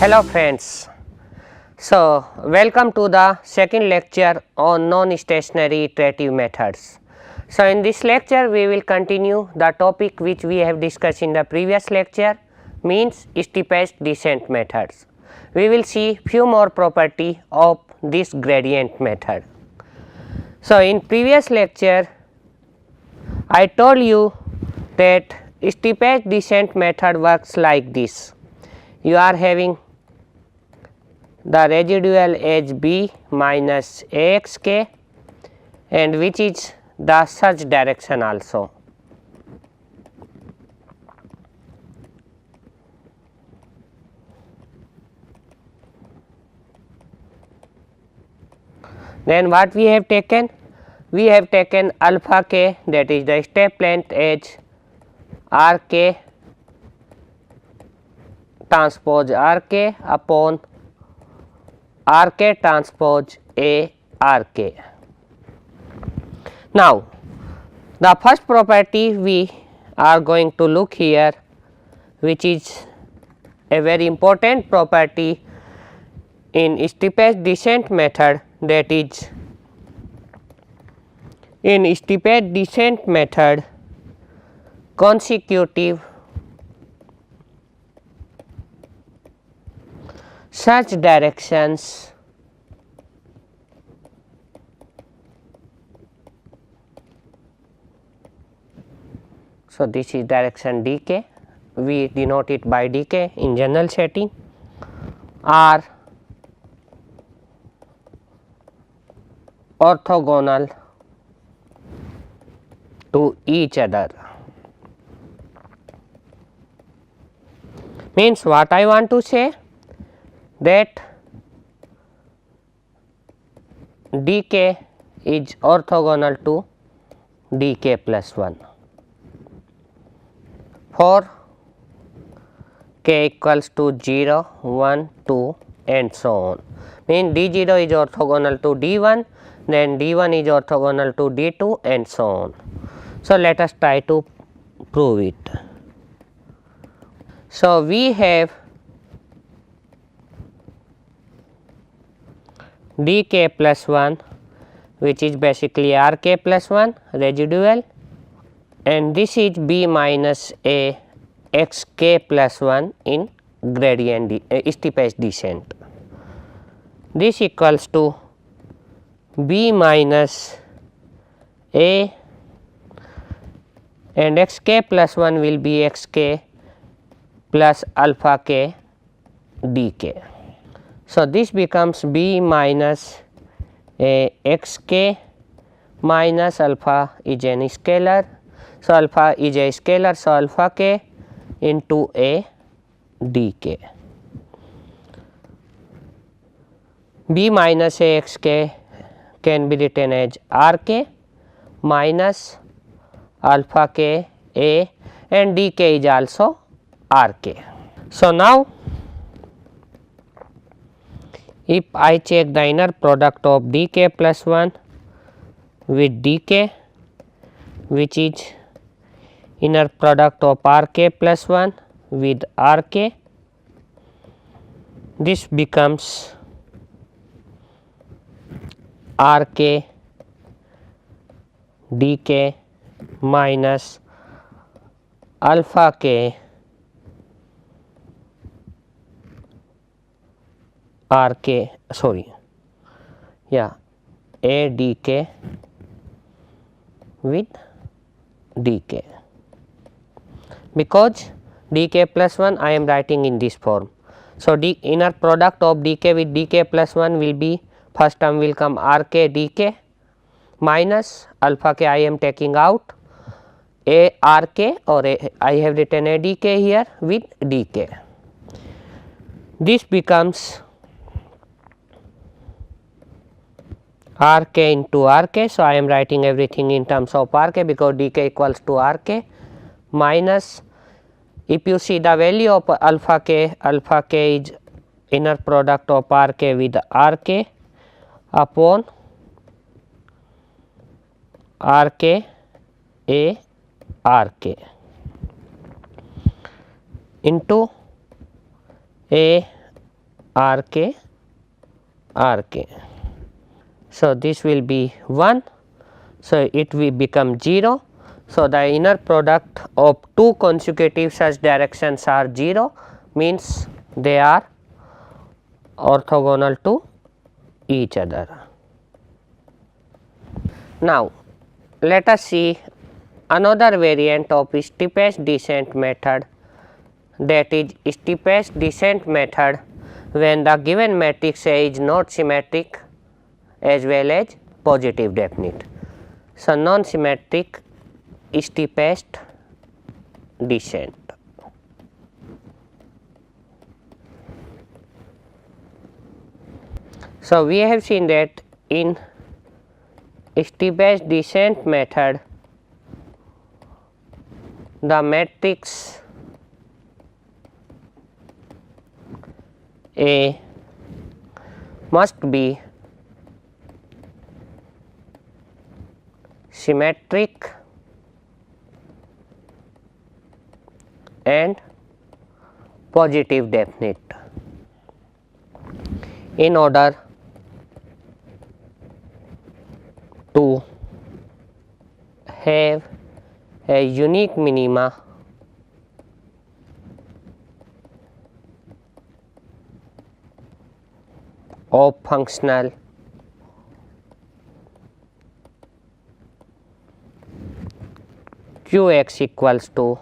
Hello friends. So, welcome to the second lecture on non-stationary iterative methods. So, in this lecture we will continue the topic which we have discussed in the previous lecture, means steepest descent methods. We will see few more property of this gradient method. So, in previous lecture I told you that steepest descent method works like this. You are having the residual as b minus axk and which is the such direction also. Then what we have taken? We have taken alpha k, that is the step length, as r k transpose r k upon r k transpose a r k. Now, the first property we are going to look here, which is a very important property in steepest descent method, that is in steepest descent method consecutive such directions so this is direction dk, we denote it by dk in general setting, are orthogonal to each other. Means what I want to say, that dk is orthogonal to dk plus 1 for k equals to 0, 1, 2 and so on. Means d0 is orthogonal to d1, then d1 is orthogonal to d2 and so on. So, let us try to prove it. So, we have dk plus 1, which is basically rk plus 1 residual, and this is b minus a xk plus 1 in gradient steepest descent. This equals to b minus a and xk plus 1 will be xk plus alpha k dk. So, this becomes b minus a xk minus alpha is an scalar. So, alpha is a scalar. So, alpha k into a dk. b minus a xk can be written as rk minus alpha k a and dk is also rk. So, now if I check the inner product of dk plus 1 with dk, which is inner product of rk plus 1 with rk, this becomes rk dk minus alpha k rk, sorry, yeah, a dk with dk, because dk plus 1 I am writing in this form. So, inner product of dk with dk plus 1 will be, first term will come rk dk minus alpha k I am taking out, a rk or I have written a dk here with dk. This becomes rk into rk. So, I am writing everything in terms of rk because dk equals to rk minus, if you see the value of alpha k is inner product of rk with rk upon rk a rk into a Rk Rk. So, this will be 1. So, it will become 0. So, the inner product of two consecutive such directions are 0, means they are orthogonal to each other. Now, let us see another variant of steepest descent method, that is steepest descent method when the given matrix A is not symmetric as well as positive definite. So, non-symmetric steepest descent. So, we have seen that in steepest descent method the matrix A must be symmetric and positive definite in order to have a unique minima of functional Qx equals to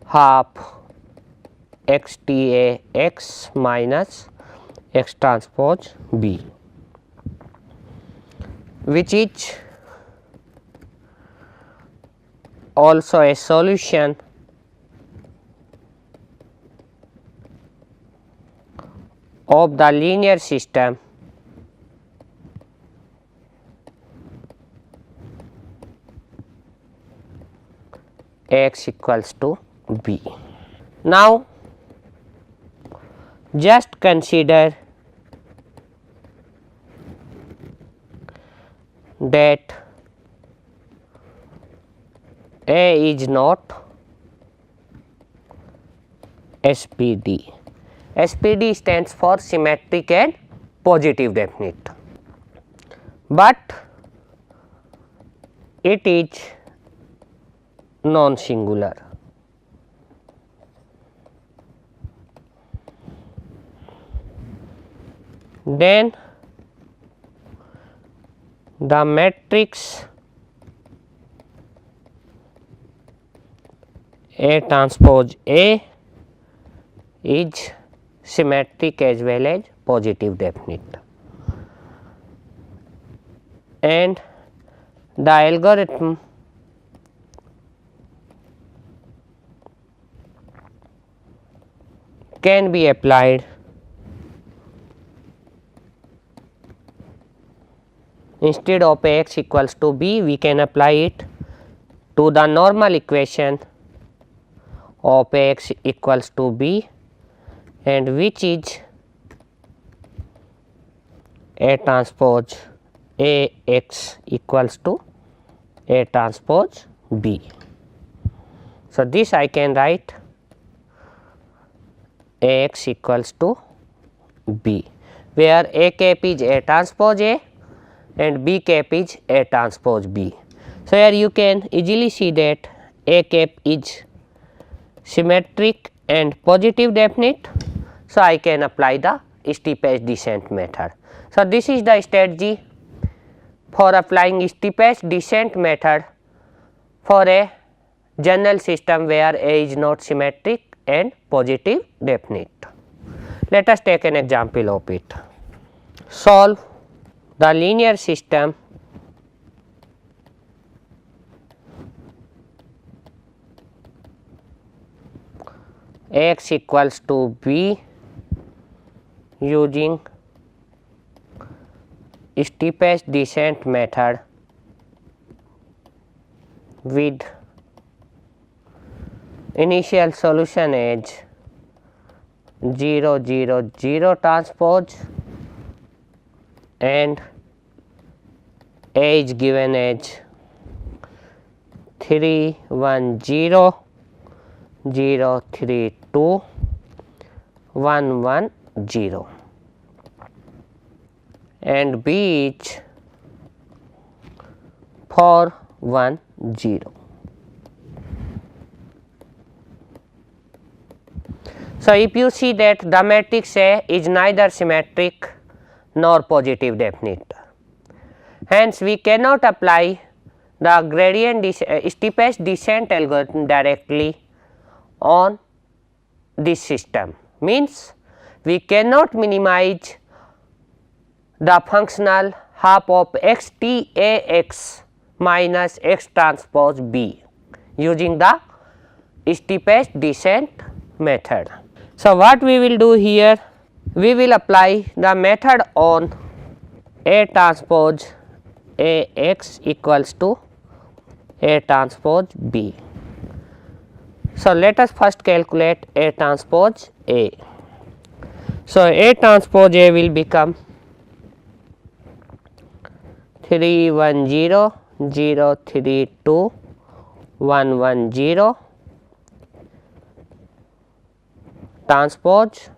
half x t a x minus x transpose b, which is also a solution of the linear system x equals to b. Now, just consider that A is not SPD. SPD stands for symmetric and positive definite, but it is non-singular. Then the matrix A transpose A is symmetric as well as positive definite, and the algorithm can be applied instead of x equals to b. We can apply it to the normal equation of x equals to b, and which is A transpose A x equals to A transpose b. So, this I can write A x equals to b, where A cap is A transpose A and B cap is A transpose B. So, here you can easily see that A cap is symmetric and positive definite. So, I can apply the steepest descent method. So, this is the strategy for applying steepest descent method for a general system where A is not symmetric and positive definite. Let us take an example of it. Solve the linear system x equals to b using steepest descent method with initial solution as 0 0 0 transpose and A is given as 3 1 0 0 3 2 1 1 0. and B is 4 1 0. So, if you see that the matrix A is neither symmetric nor positive definite, hence we cannot apply the steepest descent algorithm directly on this system, means we cannot minimize the functional half of x t a x minus x transpose b using the steepest descent method. So, what we will do here? We will apply the method on A transpose A x equals to A transpose B. So, let us first calculate A transpose A. So, A transpose A will become 3 1 0 0 3 2 1 1 0 transpose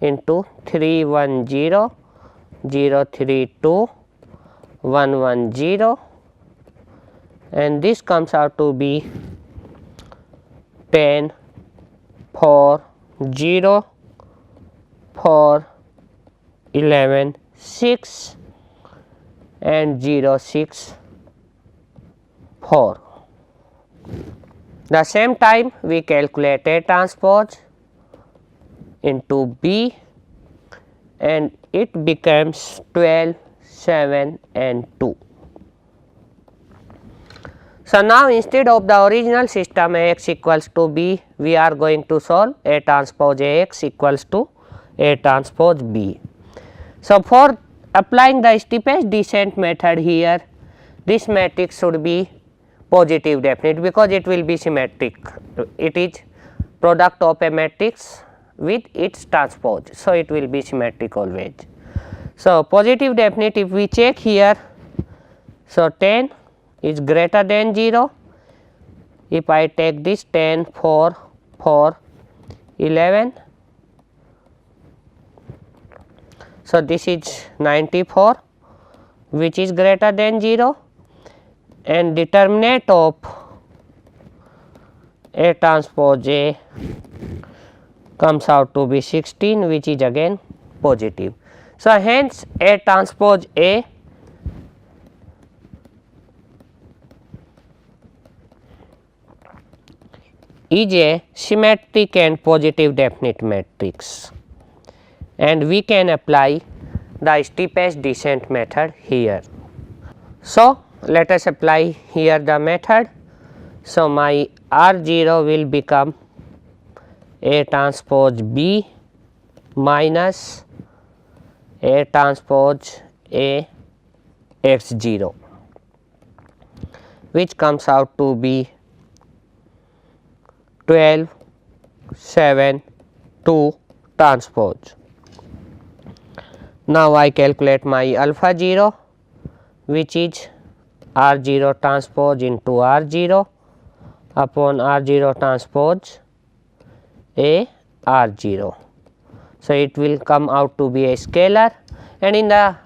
into 3 1 0 0 3 2 1 1 0, and this comes out to be 10 4 0 4 11 6 and 0 6 4. The same time we calculate A transpose into B, and it becomes 12 7 and 2. So, now instead of the original system A x equals to B, we are going to solve A transpose A x equals to A transpose B. So, for applying the steepest descent method here, this matrix should be positive definite because it will be symmetric. It is product of a matrix with its transpose. So, it will be symmetric always. So, positive definite, if we check here, so 10 is greater than 0. If I take this 10 4 4 11, so this is 94 which is greater than 0, and determinant of A transpose A comes out to be 16 which is again positive. So, hence A transpose A is a symmetric and positive definite matrix, and we can apply the steepest descent method here. So, let us apply here the method. So, my R 0 will become A transpose B minus A transpose A x 0, which comes out to be 12 7 2 transpose. Now, I calculate my alpha 0, which is R 0 transpose into R 0 upon R 0 transpose A R 0. So, it will come out to be a scalar, and in the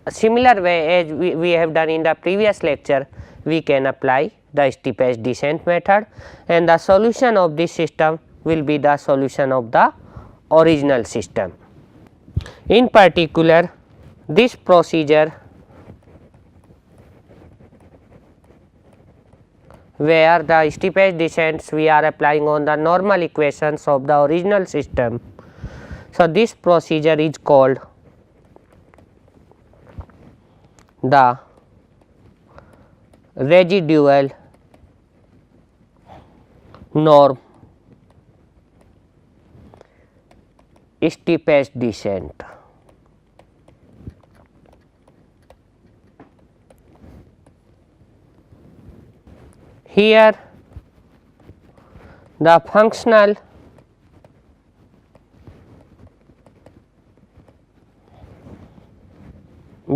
similar way as we have done in the previous lecture, we can apply the steepest descent method, and the solution of this system will be the solution of the original system. In particular, this procedure where the steepest descents we are applying on the normal equations of the original system. So, this procedure is called the residual norm steepest descent. Here the functional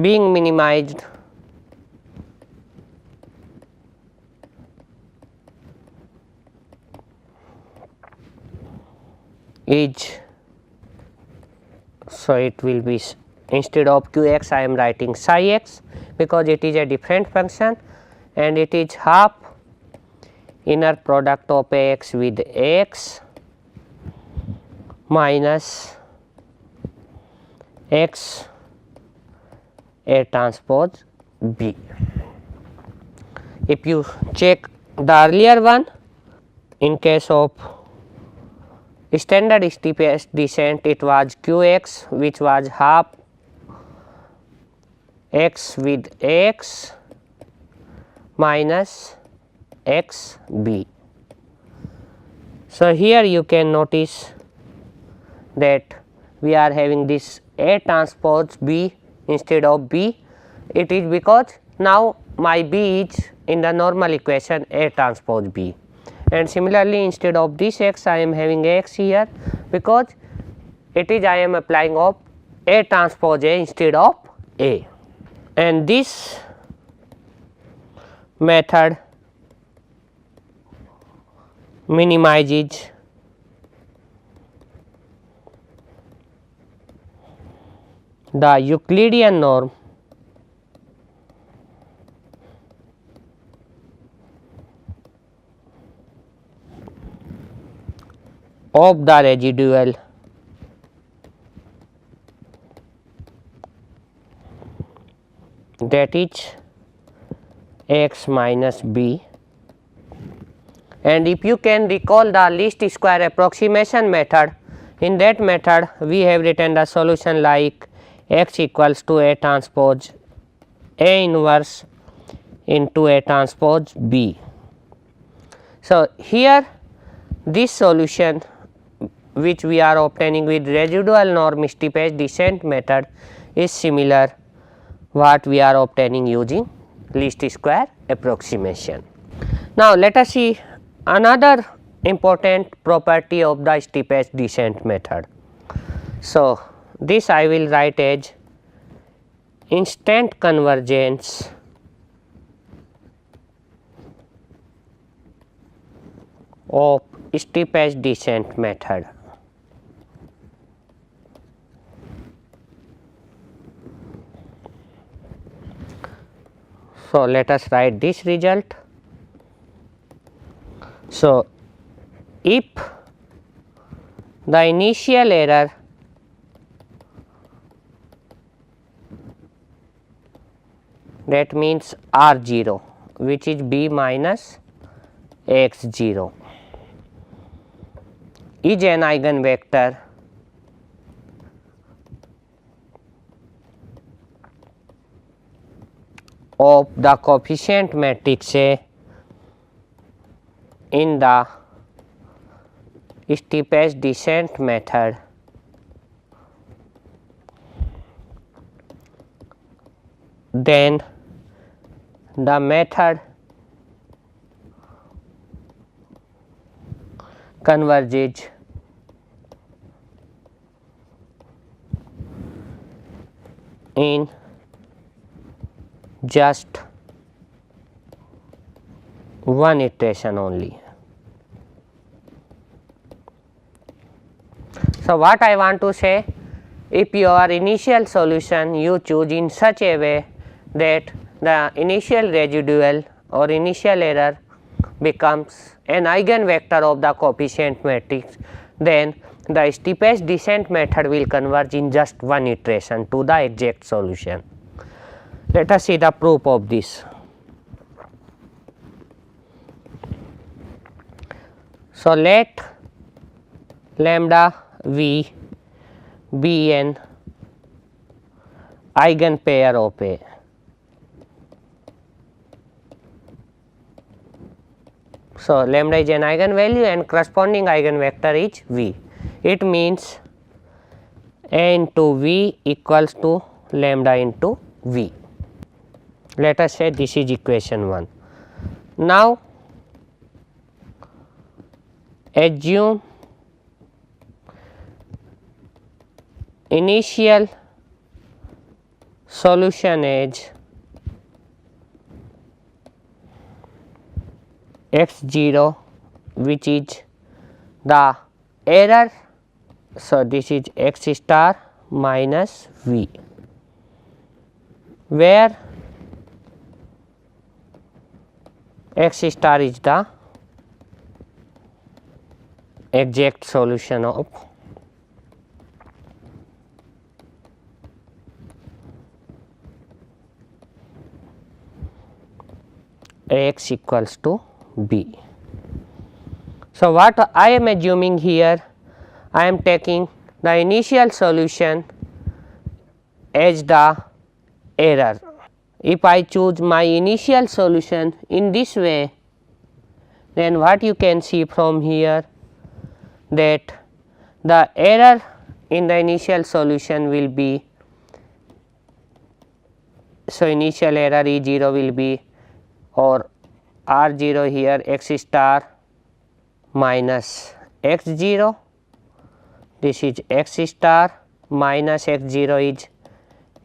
being minimized is, so it will be instead of qx I am writing psi x, because it is a different function and it is half inner product of Ax with Ax minus x A transpose B. If you check the earlier one, in case of standard steepest descent, it was qx which was half x with Ax minus x B. So, here you can notice that we are having this A transpose B instead of B. It is because now my B is in the normal equation A transpose B, and similarly instead of this x I am having x here, because it is I am applying of A transpose A instead of A, and this method minimizes the Euclidean norm of the residual that is x minus b. And if you can recall the least square approximation method, in that method we have written the solution like x equals to A transpose A inverse into A transpose B. So, here this solution which we are obtaining with residual norm steepest descent method is similar what we are obtaining using least square approximation. Now, let us see another important property of the steepest descent method. So, this I will write as instant convergence of steepest descent method. So, let us write this result. So, if the initial error that means R 0 which is B minus x 0 is an eigenvector of the coefficient matrix A in the steepest descent method, then the method converges in just one iteration only. So, what I want to say, if your initial solution you choose in such a way that the initial residual or initial error becomes an eigenvector of the coefficient matrix, then the steepest descent method will converge in just one iteration to the exact solution. Let us see the proof of this. So, let lambda v be an eigenpair of A. So, lambda is an eigenvalue and corresponding eigenvector is V. It means A into V equals to lambda into V. Let us say this is equation 1. Now, assume initial solution as x 0 which is the error. So, this is x star minus V. where x star is the exact solution of Ax equals to b. So, what I am assuming here, I am taking the initial solution as the error. If I choose my initial solution in this way, then what you can see from here, that the error in the initial solution will be, so initial error E 0 will be, or R 0 here, x star minus x 0, this is x star minus x 0 is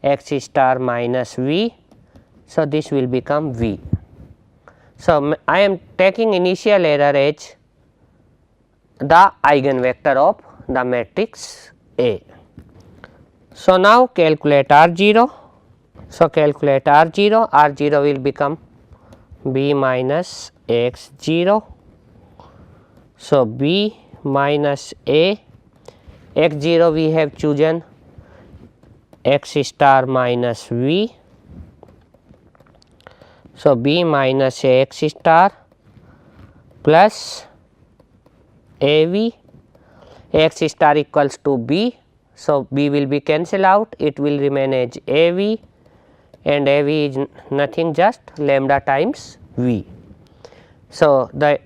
x star minus v. So, this will become v. So, I am taking initial error as the eigenvector of the matrix A. So, now calculate R 0. So, calculate R 0, R 0 will become b minus x 0. So, b minus a, x 0 we have chosen x star minus v. So, b minus a x star plus a v, x star equals to b. So, b will be cancelled out, it will remain as a v, and a v is nothing just lambda times v. So, the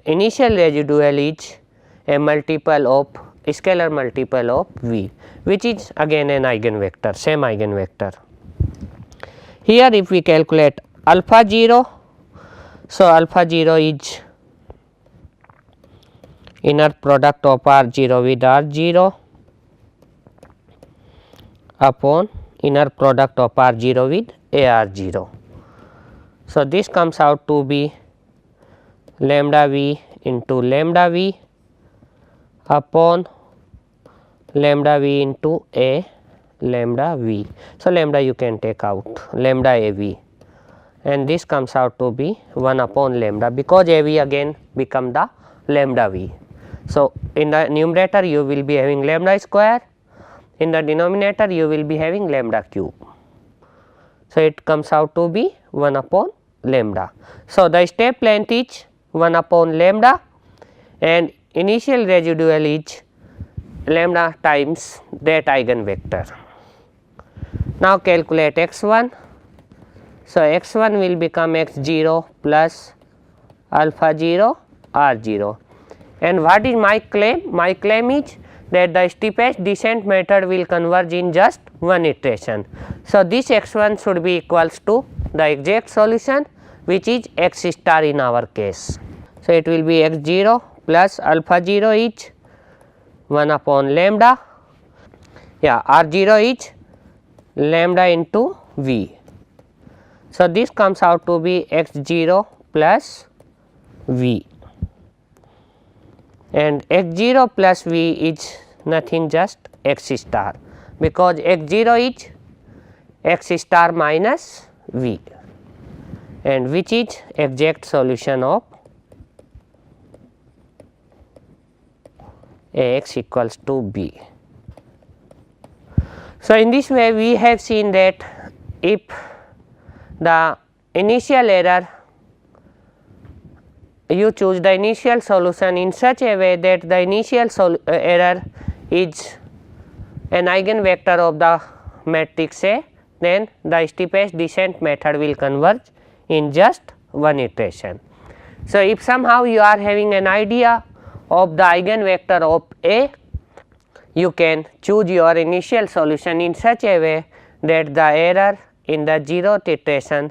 initial residual is a multiple of scalar multiple of v, which is again an eigenvector, same eigenvector. Here if we calculate alpha 0, so alpha 0 is inner product of R 0 with R 0 upon inner product of R 0 with A R 0. So, this comes out to be lambda v into lambda v upon lambda v into a lambda v. So, lambda you can take out, lambda a v, and this comes out to be 1 upon lambda, because a v again become the lambda v. So, in the numerator you will be having lambda square, in the denominator you will be having lambda cube. So, it comes out to be 1 upon lambda. So, the step length is 1 upon lambda and initial residual is lambda times that eigenvector. Now, calculate x 1. So, x 1 will become x 0 plus alpha 0 r 0, and what is my claim? My claim is that the steepest descent method will converge in just one iteration. So, this x 1 should be equals to the exact solution, which is x star in our case. So, it will be x 0 plus alpha 0 is 1 upon lambda, r 0 is lambda into v. So, this comes out to be x 0 plus v, and x 0 plus v is nothing just x star, because x 0 is x star minus v, and which is exact solution of Ax equals to b. So, in this way we have seen that if the initial error, you choose the initial solution in such a way that the initial error is an eigenvector of the matrix A, then the steepest descent method will converge in just one iteration. So, if somehow you are having an idea of the eigenvector of A, you can choose your initial solution in such a way that the error in the 0th iteration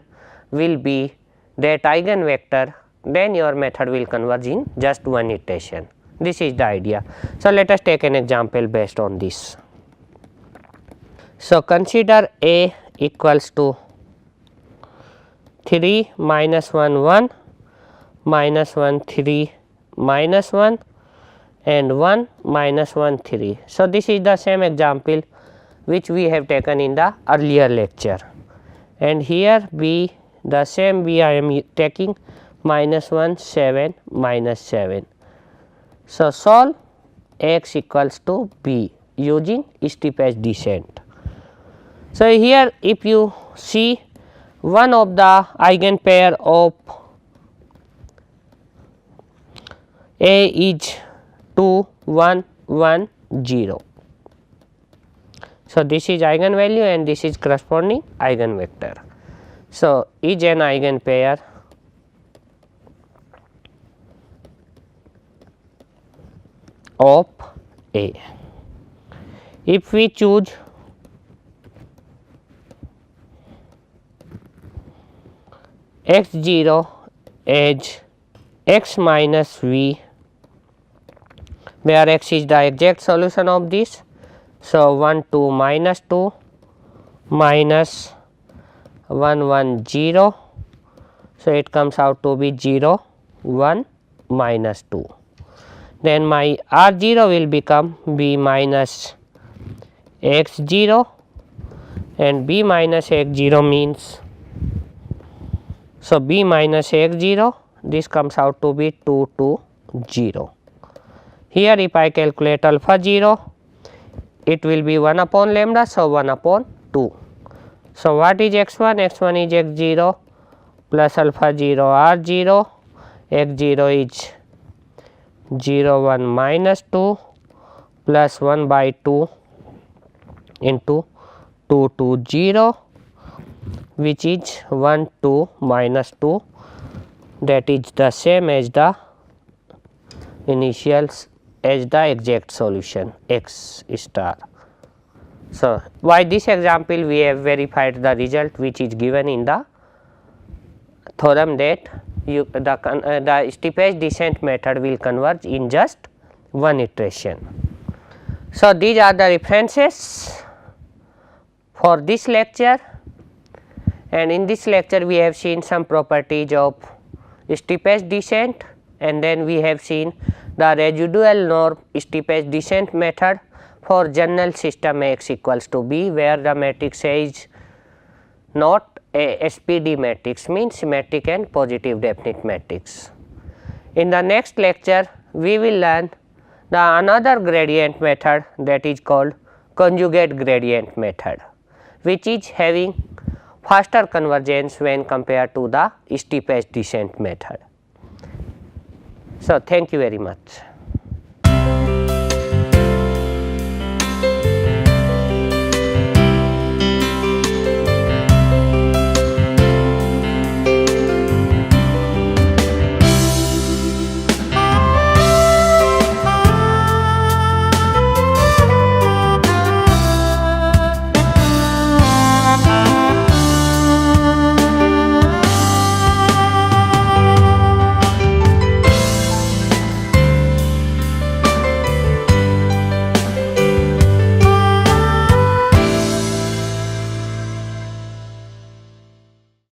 will be that eigenvector, then your method will converge in just one iteration. This is the idea. So, let us take an example based on this. So, consider A equals to 3 minus 1 1 minus 1 3 minus 1 and 1 minus 1 3. So, this is the same example which we have taken in the earlier lecture, and here b the same b I am taking -1 7 -7. So, solve x equals to b using steepest descent. So, here if you see one of the eigenpair of A is 2 1 1 0. So, this is eigenvalue and this is corresponding eigenvector. So, is an eigenpair of A. If we choose x0 as x minus v, where x is the exact solution of this. So, 1 2 minus 2 minus 1 1 0. So, it comes out to be 0 1 minus 2. Then my r 0 will become b minus x 0 and b minus x 0 means. So, b minus x 0, this comes out to be 2 2 0. Here if I calculate alpha 0, it will be 1 upon lambda. So, 1 upon 2. So, what is x 1? X 1 is x 0 plus alpha 0 r 0, x 0 is 0 1 minus 2 plus 1 by 2 into 2 2 0, which is 1 2 minus 2, that is the same as the initials as the exact solution x star. So, by this example we have verified the result which is given in the theorem that the steepest descent method will converge in just one iteration. So, these are the references for this lecture, and in this lecture we have seen some properties of steepest descent, and then we have seen the residual norm steepest descent method for general system x equals to b, where the matrix A is not a SPD matrix, means symmetric and positive definite matrix. In the next lecture we will learn the another gradient method, that is called conjugate gradient method, which is having faster convergence when compared to the steepest descent method. So, thank you very much.